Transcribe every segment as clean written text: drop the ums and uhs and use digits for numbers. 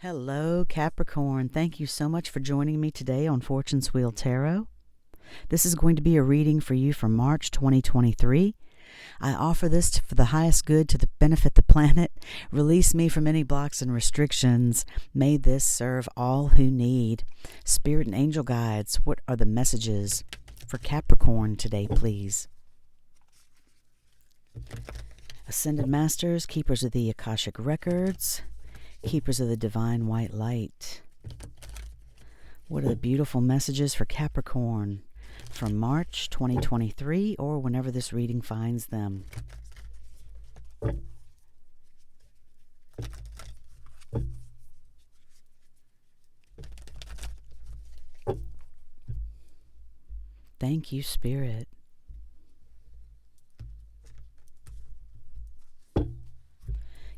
Hello, Capricorn. Thank you so much for joining me today on Fortune's Wheel Tarot. This is going to be a reading for you for March 2023. I offer this for the highest good to benefit the planet. Release me from any blocks and restrictions. May this serve all who need. Spirit and angel guides, what are the messages for Capricorn today, please? Ascended Masters, keepers of the Akashic records, keepers of the divine white light. What are the beautiful messages for Capricorn from March 2023 or whenever this reading finds them? Thank you, Spirit.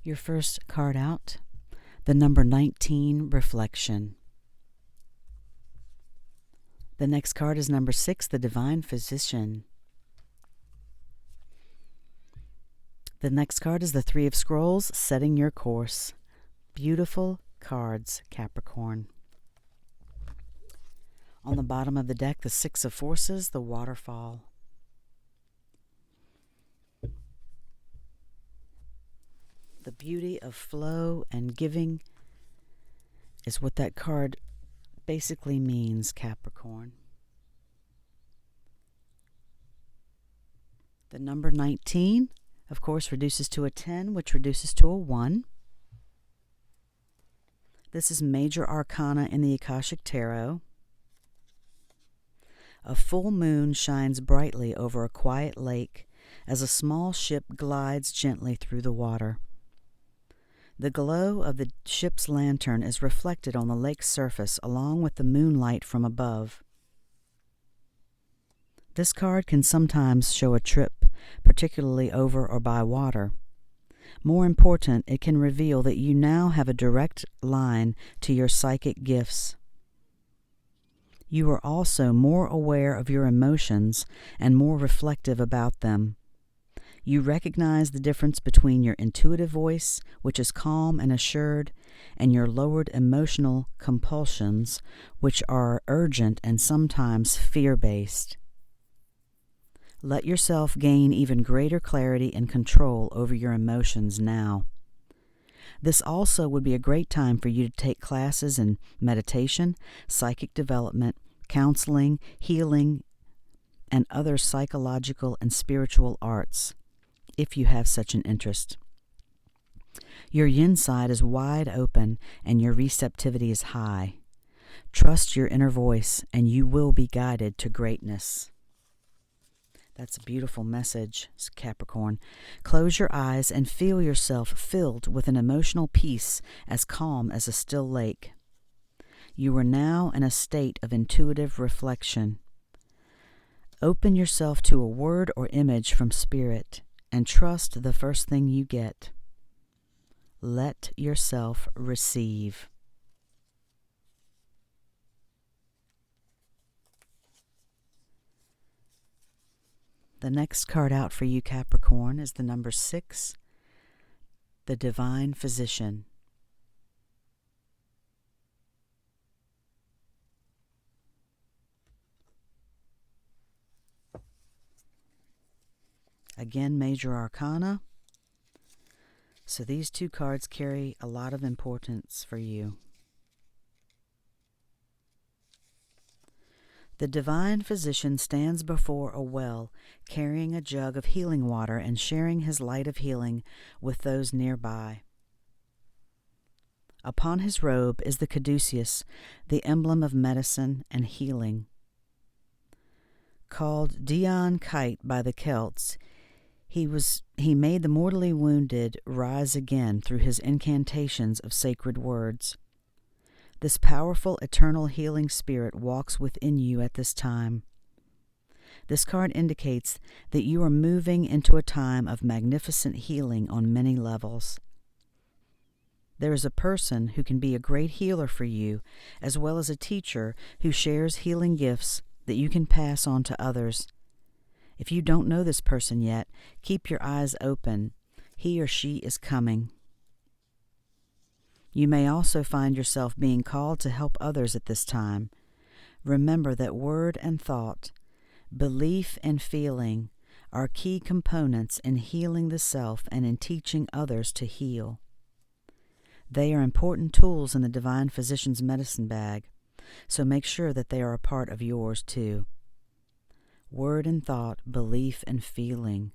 Your first card out, the number 19, Reflection. The next card is number 6, the Divine Physician. The next card is the 3 of Scrolls, Setting Your Course. Beautiful cards, Capricorn. On the bottom of the deck, the 6 of Forces, the Waterfall. The beauty of flow and giving is what that card basically means, Capricorn. The number 19, of course, reduces to a 10, which reduces to a 1. This is major arcana in the Akashic Tarot. A full moon shines brightly over a quiet lake as a small ship glides gently through the water. The glow of the ship's lantern is reflected on the lake's surface along with the moonlight from above. This card can sometimes show a trip, particularly over or by water. More important, it can reveal that you now have a direct line to your psychic gifts. You are also more aware of your emotions and more reflective about them. You recognize the difference between your intuitive voice, which is calm and assured, and your lowered emotional compulsions, which are urgent and sometimes fear-based. Let yourself gain even greater clarity and control over your emotions now. This also would be a great time for you to take classes in meditation, psychic development, counseling, healing, and other psychological and spiritual arts, if you have such an interest. Your yin side is wide open and your receptivity is high. Trust your inner voice and you will be guided to greatness. That's a beautiful message, Capricorn. Close your eyes and feel yourself filled with an emotional peace as calm as a still lake. You are now in a state of intuitive reflection. Open yourself to a word or image from Spirit and trust the first thing you get. Let yourself receive. The next card out for you, Capricorn, is the number 6, the Divine Physician. Again, major arcana. So these two cards carry a lot of importance for you. The Divine Physician stands before a well, carrying a jug of healing water and sharing his light of healing with those nearby. Upon his robe is the caduceus, the emblem of medicine and healing. Called Dian Kite by the Celts, he made the mortally wounded rise again through his incantations of sacred words. This powerful, eternal healing spirit walks within you at this time. This card indicates that you are moving into a time of magnificent healing on many levels. There is a person who can be a great healer for you, as well as a teacher who shares healing gifts that you can pass on to others. If you don't know this person yet, keep your eyes open. He or she is coming. You may also find yourself being called to help others at this time. Remember that word and thought, belief and feeling are key components in healing the self and in teaching others to heal. They are important tools in the Divine Physician's medicine bag, so make sure that they are a part of yours too. Word and thought, belief and feeling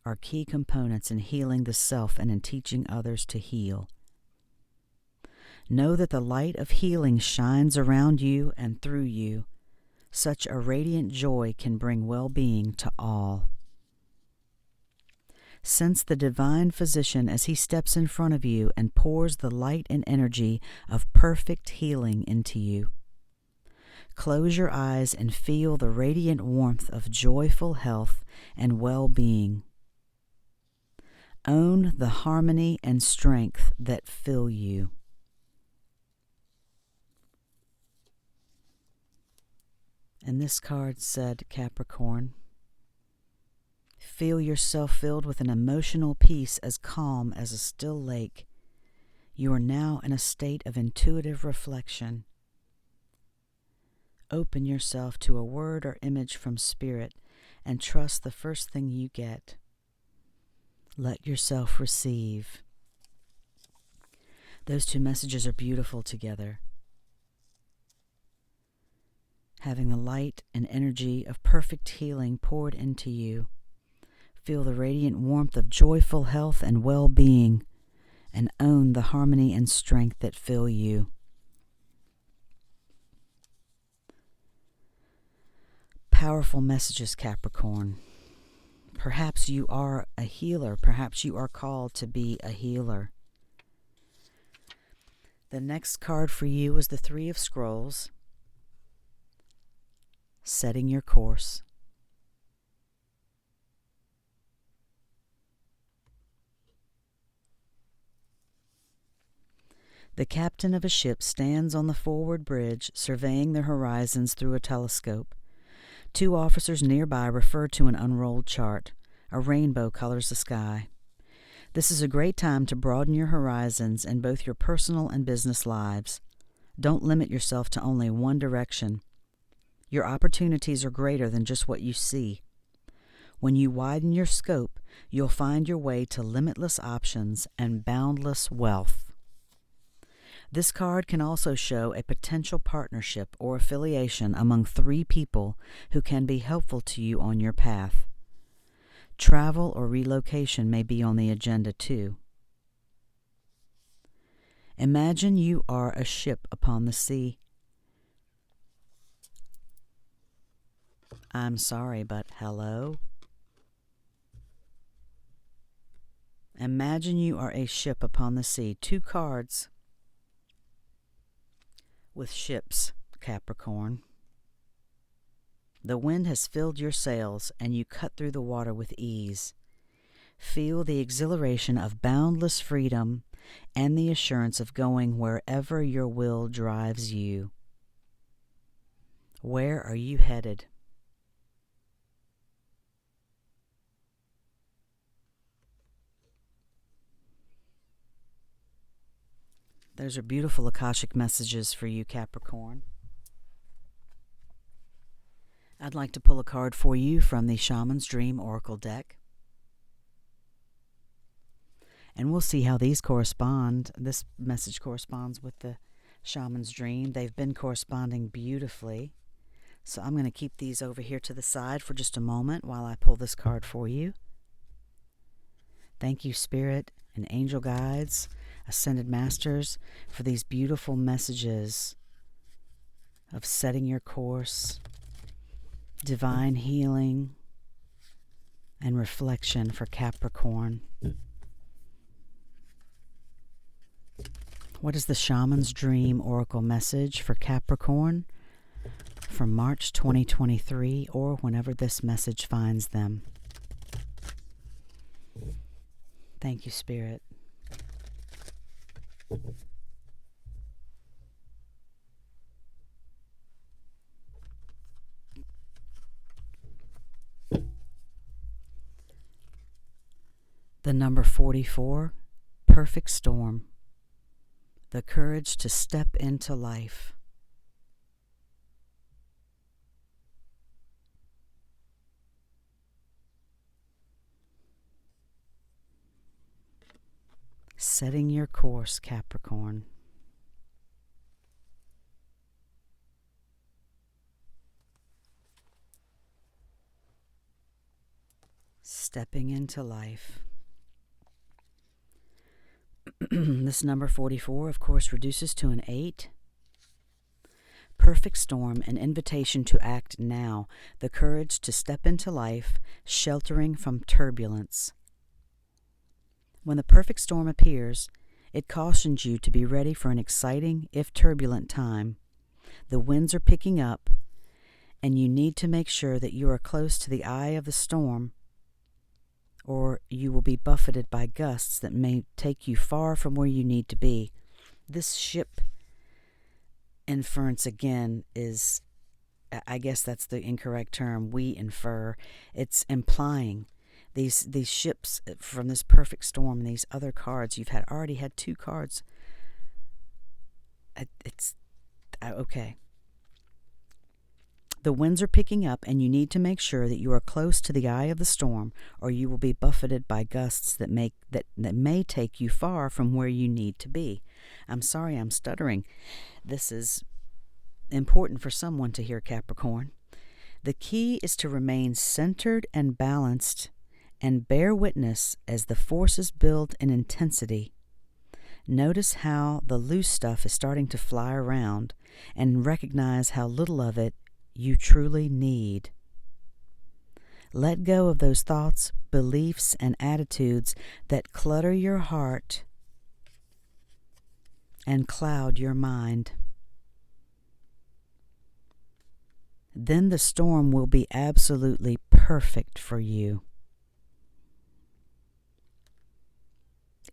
are key components in healing the self and in teaching others to heal. Know that the light of healing shines around you and through you. Such a radiant joy can bring well-being to all. Sense the Divine Physician as he steps in front of you and pours the light and energy of perfect healing into you. Close your eyes and feel the radiant warmth of joyful health and well-being. Own the harmony and strength that fill you. And this card said, Capricorn, feel yourself filled with an emotional peace as calm as a still lake. You are now in a state of intuitive reflection. Open yourself to a word or image from Spirit and trust the first thing you get. Let yourself receive. Those two messages are beautiful together. Having the light and energy of perfect healing poured into you. Feel the radiant warmth of joyful health and well-being, and own the harmony and strength that fill you. Powerful messages, Capricorn. Perhaps you are a healer. Perhaps you are called to be a healer. The next card for you is the Three of Scrolls. Setting your course. The captain of a ship stands on the forward bridge, surveying the horizons through a telescope. Two officers nearby refer to an unrolled chart. A rainbow colors the sky. This is a great time to broaden your horizons in both your personal and business lives. Don't limit yourself to only one direction. Your opportunities are greater than just what you see. When you widen your scope, you'll find your way to limitless options and boundless wealth. This card can also show a potential partnership or affiliation among 3 people who can be helpful to you on your path. Travel or relocation may be on the agenda too. Imagine you are a ship upon the sea. I'm sorry, but hello? Imagine you are a ship upon the sea. 2 cards with ships, Capricorn. The wind has filled your sails, and you cut through the water with ease. Feel the exhilaration of boundless freedom and the assurance of going wherever your will drives you. Where are you headed? Those are beautiful Akashic messages for you, Capricorn. I'd like to pull a card for you from the Shaman's Dream Oracle deck. And we'll see how these correspond. This message corresponds with the Shaman's Dream. They've been corresponding beautifully. So I'm going to keep these over here to the side for just a moment while I pull this card for you. Thank you, Spirit and Angel Guides, Ascended Masters, for these beautiful messages of setting your course, divine healing, and reflection for Capricorn. What is the Shaman's Dream Oracle message for Capricorn from March 2023 or whenever this message finds them? Thank you, Spirit. The number 44, perfect storm, the courage to step into life. Setting your course, Capricorn. Stepping into life. This number 44, of course, reduces to an 8. Perfect storm, an invitation to act now, the courage to step into life, sheltering from turbulence. When the perfect storm appears, it cautions you to be ready for an exciting, if turbulent, time. The winds are picking up, and you need to make sure that you are close to the eye of the storm, or you will be buffeted by gusts that may take you far from where you need to be. This ship inference again is, I guess that's the incorrect term, we infer. It's implying these ships from this perfect storm, these other cards. You've already had 2 cards. It's okay. The winds are picking up, and you need to make sure that you are close to the eye of the storm, or you will be buffeted by gusts that may take you far from where you need to be. I'm sorry, I'm stuttering. This is important for someone to hear, Capricorn. The key is to remain centered and balanced, and bear witness as the forces build in intensity. Notice how the loose stuff is starting to fly around, and recognize how little of it you truly need. Let go of those thoughts, beliefs, and attitudes that clutter your heart and cloud your mind. Then the storm will be absolutely perfect for you.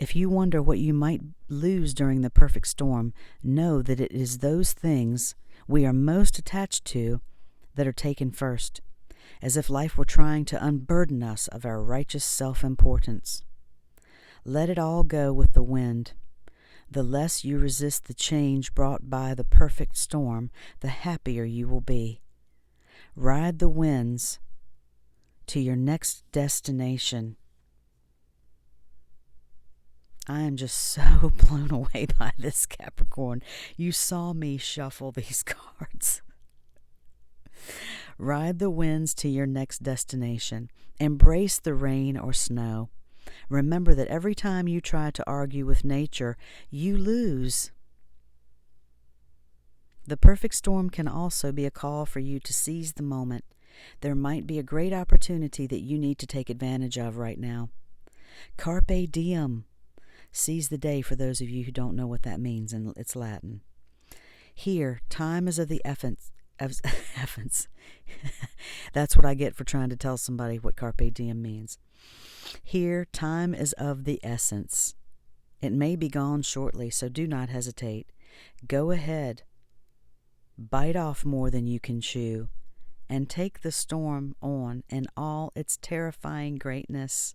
If you wonder what you might lose during the perfect storm, know that it is those things we are most attached to that are taken first, as if life were trying to unburden us of our righteous self-importance. Let it all go with the wind. The less you resist the change brought by the perfect storm, the happier you will be. Ride the winds to your next destination. I am just so blown away by this, Capricorn. You saw me shuffle these cards. Ride the winds to your next destination. Embrace the rain or snow. Remember that every time you try to argue with nature, you lose. The perfect storm can also be a call for you to seize the moment. There might be a great opportunity that you need to take advantage of right now. Carpe diem. Seize the day for those of you who don't know what that means, and it's Latin. Here, time is of the essence. That's what I get for trying to tell somebody what carpe diem means. Here, time is of the essence. It may be gone shortly, so do not hesitate. Go ahead. Bite off more than you can chew, and take the storm on in all its terrifying greatness,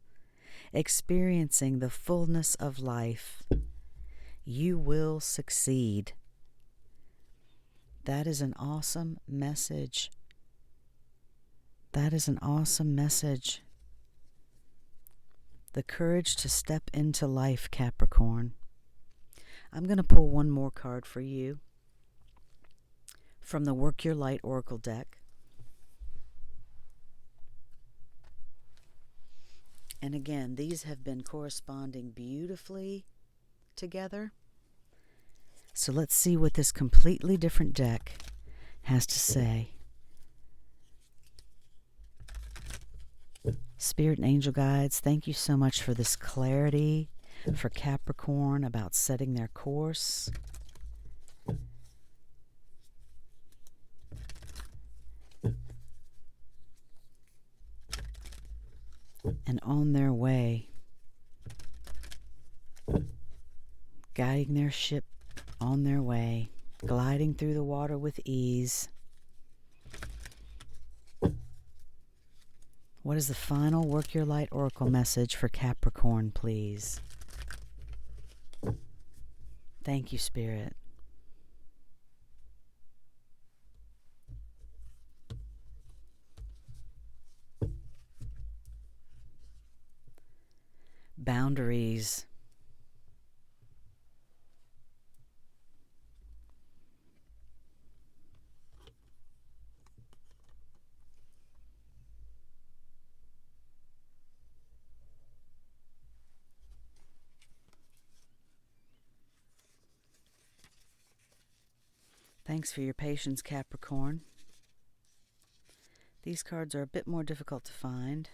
experiencing the fullness of life. You will succeed. That is an awesome message. That is an awesome message. The courage to step into life, Capricorn. I'm going to pull one more card for you from the Work Your Light Oracle deck. And again, these have been corresponding beautifully together. So let's see what this completely different deck has to say. Spirit and angel guides, thank you so much for this clarity for Capricorn about setting their course. And on their way, guiding their ship on their way, gliding through the water with ease. What is the final Work Your Light Oracle message for Capricorn, please? Thank you, Spirit. Boundaries. Thanks for your patience, Capricorn. These cards are a bit more difficult to find.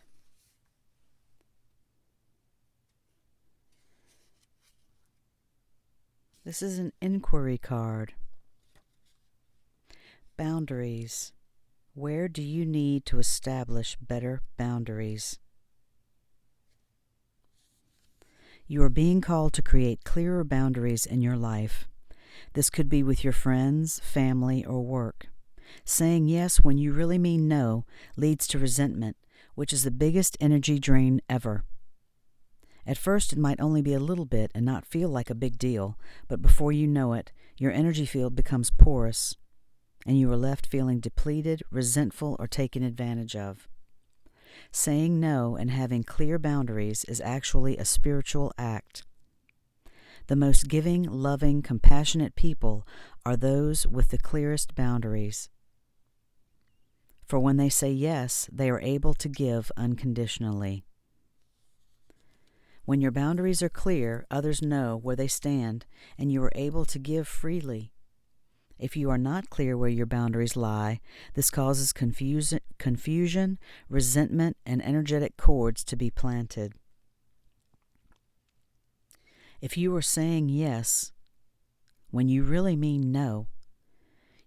This is an inquiry card. Boundaries. Where do you need to establish better boundaries? You are being called to create clearer boundaries in your life. This could be with your friends, family, or work. Saying yes when you really mean no leads to resentment, which is the biggest energy drain ever. At first, it might only be a little bit and not feel like a big deal, but before you know it, your energy field becomes porous, and you are left feeling depleted, resentful, or taken advantage of. Saying no and having clear boundaries is actually a spiritual act. The most giving, loving, compassionate people are those with the clearest boundaries. For when they say yes, they are able to give unconditionally. When your boundaries are clear, others know where they stand, and you are able to give freely. If you are not clear where your boundaries lie, this causes confusion, resentment, and energetic cords to be planted. If you are saying yes when you really mean no,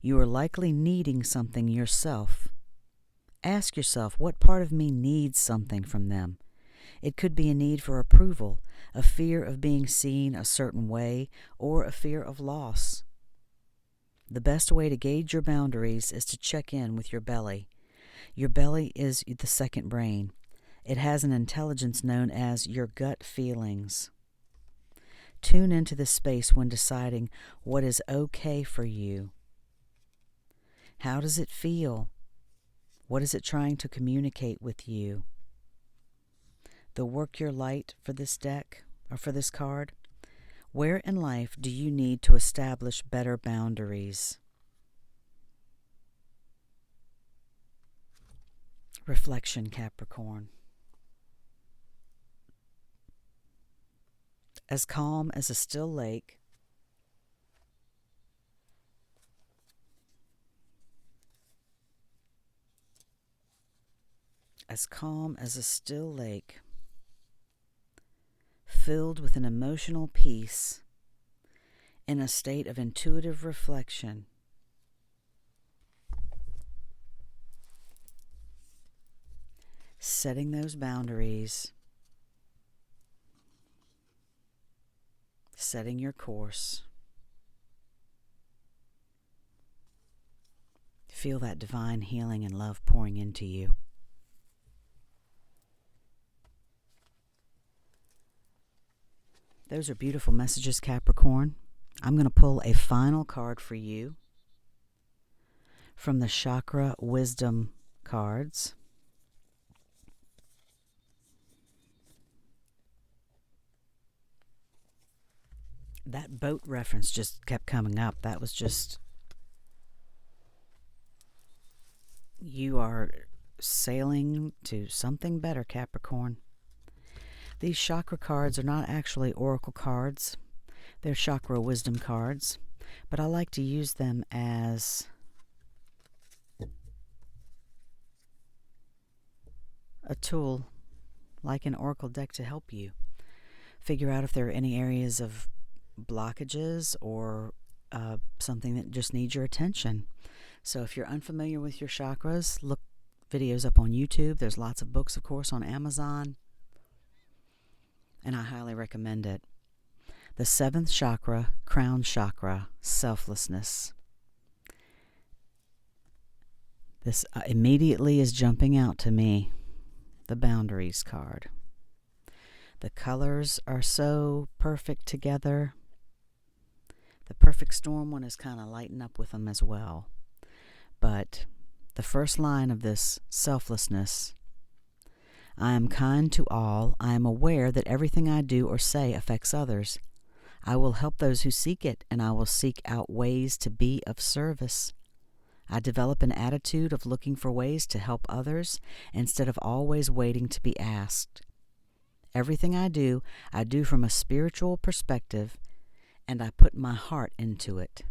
you are likely needing something yourself. Ask yourself, what part of me needs something from them? It could be a need for approval, a fear of being seen a certain way, or a fear of loss. The best way to gauge your boundaries is to check in with your belly. Your belly is the second brain. It has an intelligence known as your gut feelings. Tune into this space when deciding what is okay for you. How does it feel? What is it trying to communicate with you? The work your light for this deck, or for this card. Where in life do you need to establish better boundaries? Reflection, Capricorn. As calm as a still lake, as calm as a still lake, filled with an emotional peace, in a state of intuitive reflection. Setting those boundaries, setting your course. Feel that divine healing and love pouring into you. Those are beautiful messages, Capricorn. I'm going to pull a final card for you from the Chakra Wisdom cards. That boat reference just kept coming up. That was just... You are sailing to something better, Capricorn. These chakra cards are not actually oracle cards. They're chakra wisdom cards, but I like to use them as a tool, like an oracle deck, to help you figure out if there are any areas of blockages or something that just needs your attention. So if you're unfamiliar with your chakras, look videos up on YouTube. There's lots of books, of course, on Amazon, and I highly recommend it. The 7th chakra, crown chakra, selflessness. This immediately is jumping out to me, the boundaries card. The colors are so perfect together. The perfect storm one is kind of lighting up with them as well. But the first line of this selflessness: I am kind to all. I am aware that everything I do or say affects others. I will help those who seek it, and I will seek out ways to be of service. I develop an attitude of looking for ways to help others instead of always waiting to be asked. Everything I do from a spiritual perspective, and I put my heart into it.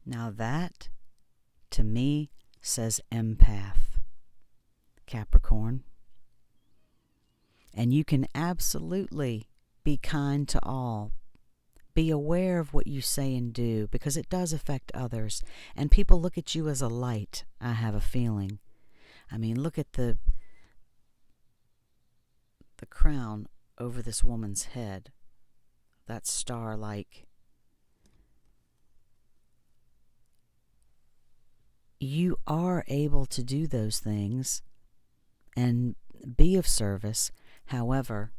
Now that, to me, says empath, Capricorn. And you can absolutely be kind to all. Be aware of what you say and do, because it does affect others. And people look at you as a light, I have a feeling. I mean, look at the crown over this woman's head. That star-like. You are able to do those things and be of service. However,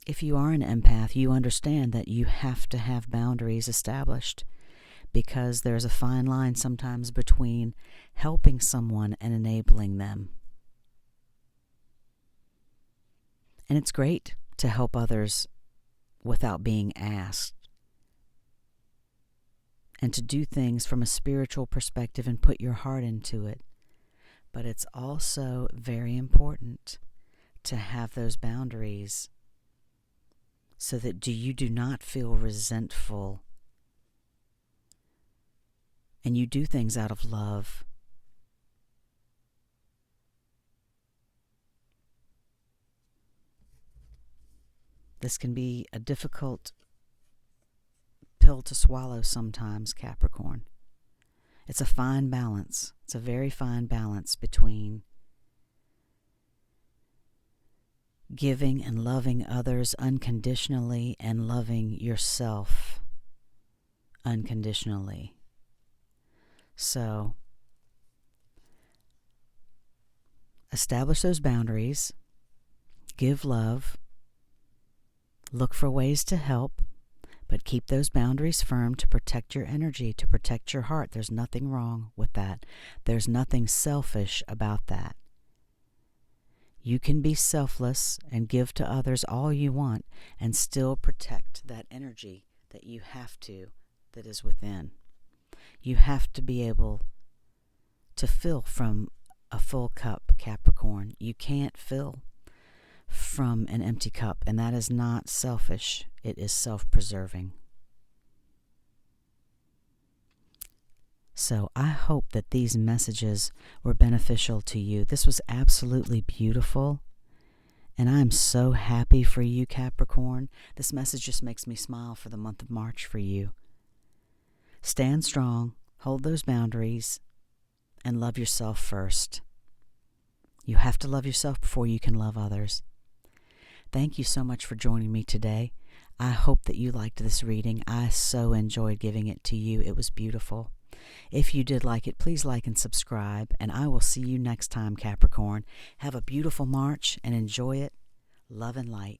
if you are an empath, you understand that you have to have boundaries established, because there's a fine line sometimes between helping someone and enabling them. And it's great to help others without being asked, and to do things from a spiritual perspective and put your heart into it. But it's also very important to have those boundaries so that you do not feel resentful, and you do things out of love. This can be a difficult pill to swallow sometimes, Capricorn. It's a fine balance. It's a very fine balance between giving and loving others unconditionally and loving yourself unconditionally. So, establish those boundaries, give love, look for ways to help, but keep those boundaries firm to protect your energy, to protect your heart. There's nothing wrong with that. There's nothing selfish about that. You can be selfless and give to others all you want and still protect that energy that you have to, that is within. You have to be able to fill from a full cup, Capricorn. You can't fill from an empty cup, and that is not selfish. It is self-preserving. So I hope that these messages were beneficial to you. This was absolutely beautiful, and I'm so happy for you, Capricorn. This message just makes me smile for the month of March for you. Stand strong, hold those boundaries, and love yourself first. You have to love yourself before you can love others. Thank you so much for joining me today. I hope that you liked this reading. I so enjoyed giving it to you. It was beautiful. If you did like it, please like and subscribe, and I will see you next time, Capricorn. Have a beautiful March and enjoy it. Love and light.